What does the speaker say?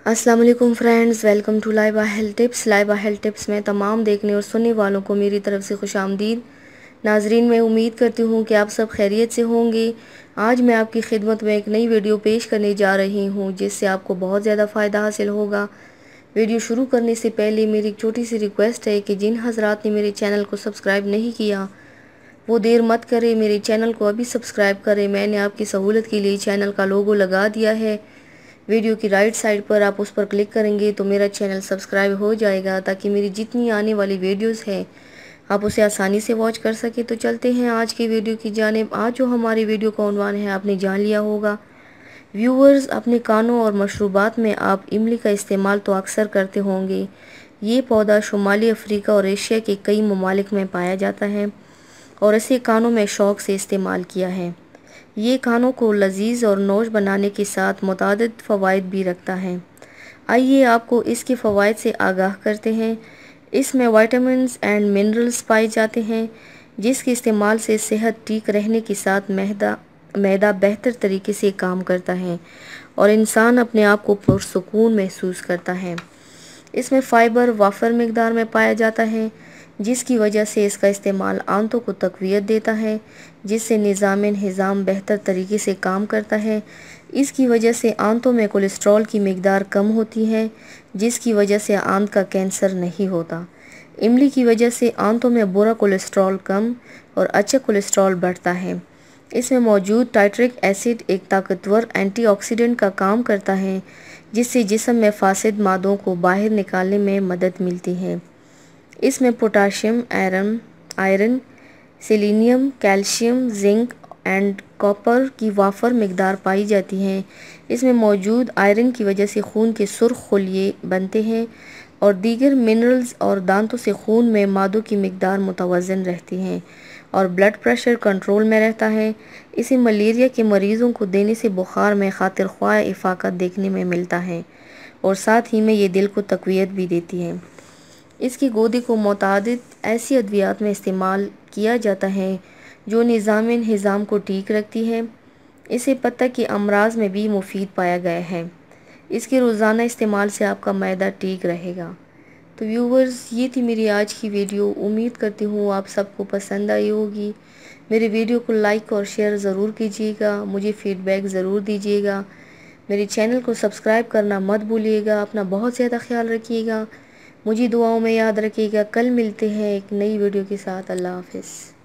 अस्सलाम वालेकुम friends, welcome to Laiba health tips. Laiba health tips में तमाम देखने और सुनने वालों को मेरी तरफ से खुशामदीद। नाजरीन, मैं उम्मीद करती हूँ कि आप सब खैरियत से होंगे। आज मैं आपकी खिदमत में एक नई वीडियो पेश करने जा रही हूँ जिससे आपको बहुत ज़्यादा फ़ायदा हासिल होगा। वीडियो शुरू करने से पहले मेरी एक छोटी सी रिक्वेस्ट है कि जिन हजरात ने मेरे चैनल को सब्सक्राइब नहीं किया वो देर मत करें, मेरे चैनल को अभी सब्सक्राइब करें। मैंने आपकी सहूलत के लिए चैनल का लोगो लगा दिया है। वीडियो की राइट साइड पर आप उस पर क्लिक करेंगे तो मेरा चैनल सब्सक्राइब हो जाएगा ताकि मेरी जितनी आने वाली वीडियोस हैं आप उसे आसानी से वॉच कर सके। तो चलते हैं आज की वीडियो की जानिब। आज जो हमारी वीडियो का उन्वान है आपने जान लिया होगा। व्यूअर्स, अपने कानों और मशरूबात में आप इमली का इस्तेमाल तो अक्सर करते होंगे। ये पौधा शुमाली अफ्रीका और एशिया के कई ममालिक में पाया जाता है और इसे कानों में शौक़ से इस्तेमाल किया है। ये कानों को लजीज और नोश बनाने के साथ मुतादिद फ़वाइद भी रखता है। आइए आपको इसके फ़वाइद से आगाह करते हैं। इसमें विटामिन्स एंड मिनरल्स पाए जाते हैं जिसके इस्तेमाल से सेहत ठीक रहने के साथ मैदा बेहतर तरीके से काम करता है और इंसान अपने आप को पुरसुकून महसूस करता है। इसमें फ़ाइबर वाफर मिकदार में पाया जाता है जिसकी वजह से इसका इस्तेमाल आंतों को तक़वियत देता है जिससे निज़ाम बेहतर तरीके से काम करता है। इसकी वजह से आंतों में कोलेस्ट्रॉल की मिकदार कम होती है जिसकी वजह से आंत का कैंसर नहीं होता। इमली की वजह से आंतों में बुरा कोलेस्ट्रॉल कम और अच्छा कोलेस्ट्रॉल बढ़ता है। इसमें मौजूद टार्टरिक एसिड एक ताकतवर एंटीऑक्सीडेंट का काम करता है जिससे जिस्म में फासिद मादों को बाहर निकालने में मदद मिलती है। इसमें potassium, iron, selenium, calcium, zinc and copper की वाफर मिकदार पाई जाती हैं। इसमें मौजूद आयरन की वजह से खून के सुर्ख खुलिये बनते हैं और दीगर मिनरल्स और दांतों से खून में मादों की मिकदार मुतवज़न रहती हैं और ब्लड प्रेशर कंट्रोल में रहता है। इसे मलेरिया के मरीज़ों को देने से बुखार में खातिर ख्वाह इफ़ाक़त देखने में मिलता है और साथ ही में ये दिल को तक़वियत भी देती है। इसकी गूदे को मुतादिद ऐसी अद्वियात में इस्तेमाल किया जाता है जो निज़ाम को ठीक रखती है। इसे पत्ता के अमराज में भी मुफीद पाया गया है। इसके रोज़ाना इस्तेमाल से आपका मैदा ठीक रहेगा। तो व्यूवर्स, ये थी मेरी आज की वीडियो। उम्मीद करती हूँ आप सबको पसंद आई होगी। मेरे वीडियो को लाइक और शेयर ज़रूर कीजिएगा, मुझे फ़ीडबैक ज़रूर दीजिएगा। मेरे चैनल को सब्सक्राइब करना मत भूलिएगा। अपना बहुत ज़्यादा ख्याल रखिएगा, मुझे दुआओं में याद रखिएगा। कल मिलते हैं एक नई वीडियो के साथ। अल्लाह हाफ़िज़।